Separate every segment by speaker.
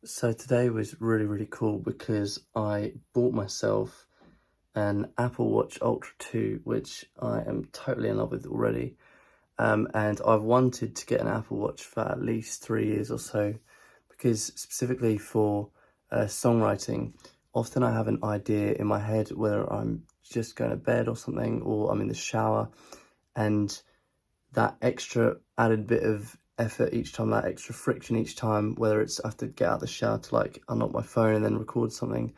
Speaker 1: So today was really cool because I bought myself an Apple Watch Ultra 2, which I am totally in love with already. And I've wanted to get an Apple Watch for at least 3 years or so, because specifically for songwriting, often I have an idea in my head, whether I'm just going to bed or something, or I'm in the shower, and that extra added bit of effort each time, that extra friction each time, whether it's I have to get out of the shower to like unlock my phone and then record something,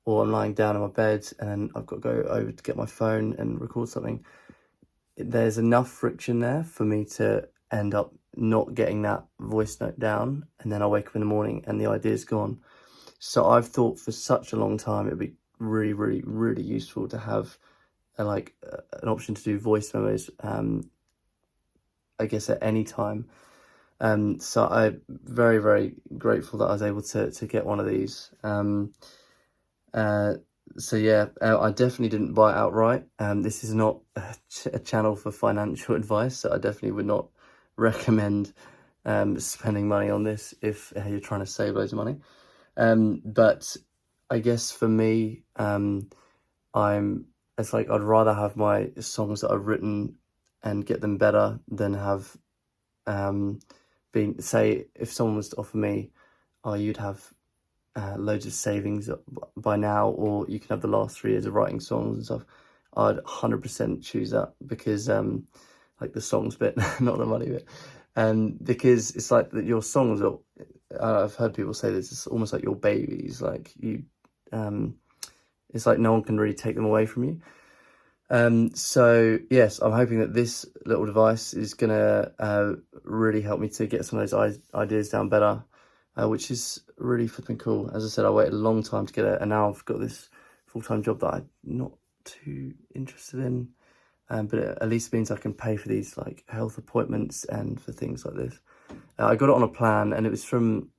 Speaker 1: or I'm lying down in my bed and I've got to go over to get my phone and record something, there's enough friction there for me to end up not getting that voice note down, and then I wake up in the morning and the idea's gone. So I've thought for such a long time it'd be really useful to have an option to do voice memos, I guess at any time. So I'm very grateful that I was able to get one of these. So yeah, I definitely didn't buy it outright. This is not a channel for financial advice, so I definitely would not recommend spending money on this if you're trying to save loads of money. But I guess for me, it's like I'd rather have my songs that I've written and get them better than have say if someone was to offer me, oh, you'd have loads of savings by now, or you can have the last 3 years of writing songs and stuff, I'd 100% choose that, because like the songs bit, not the money bit, because it's like that your songs are, I've heard people say this, it's almost like your babies, like you, it's like no one can really take them away from you. So yes, I'm hoping that this little device is gonna really help me to get some of those ideas down better, which is really flipping cool. As I said, I waited a long time to get it, and now I've got this full-time job that I'm not too interested in, but it at least means I can pay for these like health appointments and for things like this. I got it on a plan, and it was from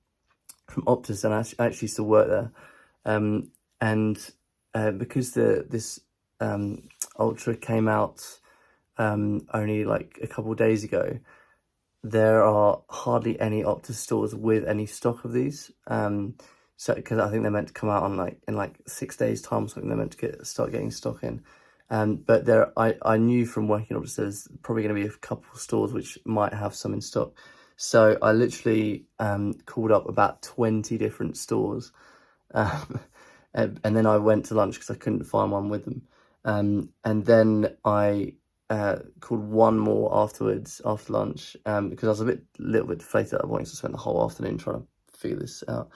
Speaker 1: Optus, and I actually used to work there, and because this Ultra came out only like a couple of days ago, there are hardly any Optus stores with any stock of these. So because I think they're meant to come out on in 6 days time or something, they're meant to start getting stock in. But I knew from working at Optus there's probably going to be a couple of stores which might have some in stock. So I literally called up about 20 different stores, and then I went to lunch because I couldn't find one with them. And then I called one more afterwards, after lunch, because I was a little bit deflated at that point, so I spent the whole afternoon trying to figure this out.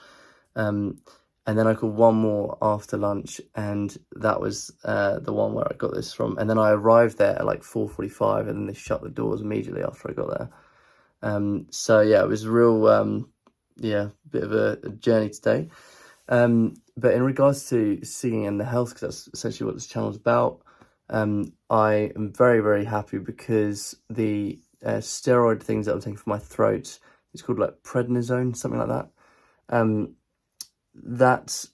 Speaker 1: And then I called one more after lunch, and that was the one where I got this from. And then I arrived there at like 4:45, and then they shut the doors immediately after I got there. So yeah, it was a real, bit of a journey today. But in regards to singing and the health, because that's essentially what this channel is about, I am very happy because the steroid things that I'm taking for my throat, it's called like prednisone, something like that. That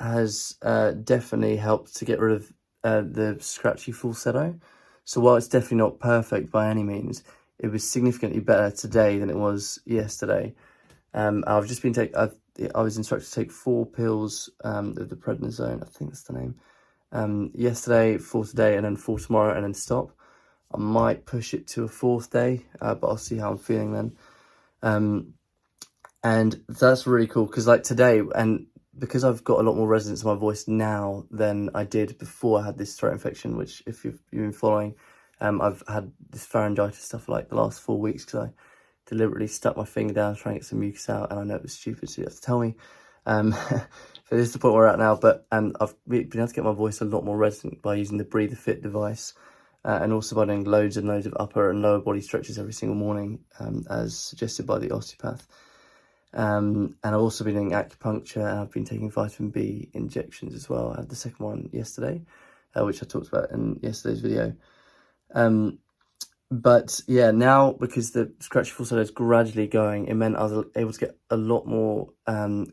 Speaker 1: has definitely helped to get rid of the scratchy falsetto. So while it's definitely not perfect by any means, it was significantly better today than it was yesterday. I've just been I was instructed to take 4 pills of the prednisone, I think that's the name. Yesterday, 4 today, and then 4 tomorrow, and then stop. I might push it to a 4th day, but I'll see how I'm feeling then. And that's really cool, because like today, and because I've got a lot more resonance in my voice now than I did before I had this throat infection, which if you've been following, I've had this pharyngitis stuff for like the last 4 weeks, because I deliberately stuck my finger down trying to get some mucus out, and I know it was stupid, so you have to tell me. So this is the point we're at now, but I've been able to get my voice a lot more resonant by using the Breathe Fit device, and also by doing loads and loads of upper and lower body stretches every single morning, as suggested by the osteopath. And I've also been doing acupuncture, and I've been taking vitamin B injections as well. I had the second one yesterday, which I talked about in yesterday's video. But yeah, now because the scratchy falsetto is gradually going, it meant I was able to get a lot more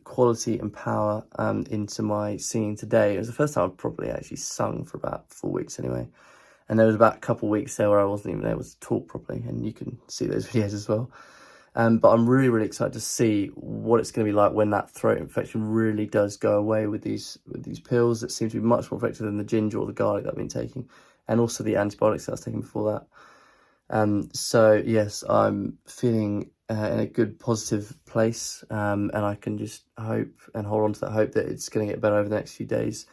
Speaker 1: quality and power into my singing today. It was the first time I've probably actually sung for about 4 weeks anyway. And there was about a couple of weeks there where I wasn't even able to talk properly, and you can see those videos as well. But I'm really, really excited to see what it's going to be like when that throat infection really does go away with these pills that seem to be much more effective than the ginger or the garlic that I've been taking, and also the antibiotics that I was taking before that. So yes, I'm feeling in a good, positive place, and I can just hope and hold on to that hope that it's going to get better over the next few days.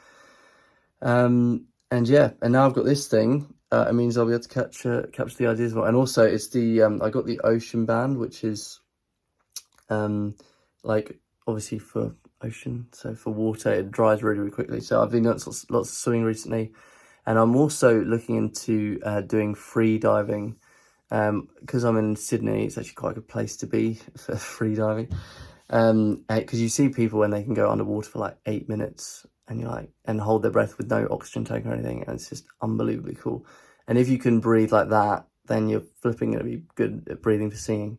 Speaker 1: And yeah, and now I've got this thing. It means I'll be able to capture the ideas more. And also, it's the I got the ocean band, which is like obviously for ocean, so for water, it dries really, really quickly. So I've been doing lots of swimming recently, and I'm also looking into doing free diving. Because I'm in Sydney, it's actually quite a good place to be for free diving. Because you see people when they can go underwater for like 8 minutes and you're like, and hold their breath with no oxygen tank or anything, and it's just unbelievably cool. And if you can breathe like that, then you're flipping going to be good at breathing for singing.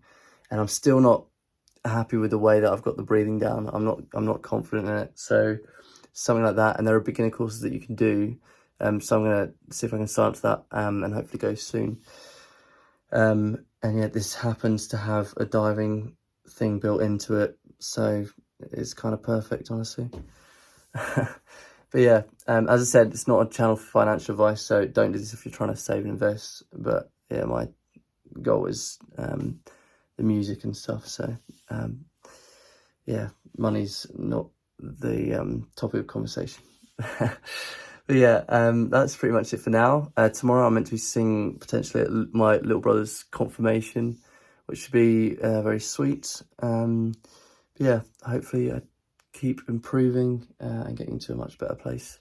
Speaker 1: And I'm still not happy with the way that I've got the breathing down. I'm not confident in it. So something like that, and there are beginner courses that you can do. So I'm going to see if I can sign up to that, and hopefully go soon. And yeah, this happens to have a diving thing built into it, so it's kind of perfect, honestly. But yeah, as I said, it's not a channel for financial advice, so don't do this if you're trying to save and invest. But yeah, my goal is the music and stuff, so yeah, money's not the topic of conversation. But yeah, that's pretty much it for now. Tomorrow I'm meant to be singing potentially at my little brother's confirmation, which should be very sweet. But yeah, hopefully I keep improving and getting to a much better place.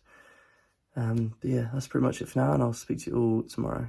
Speaker 1: But yeah, that's pretty much it for now, and I'll speak to you all tomorrow.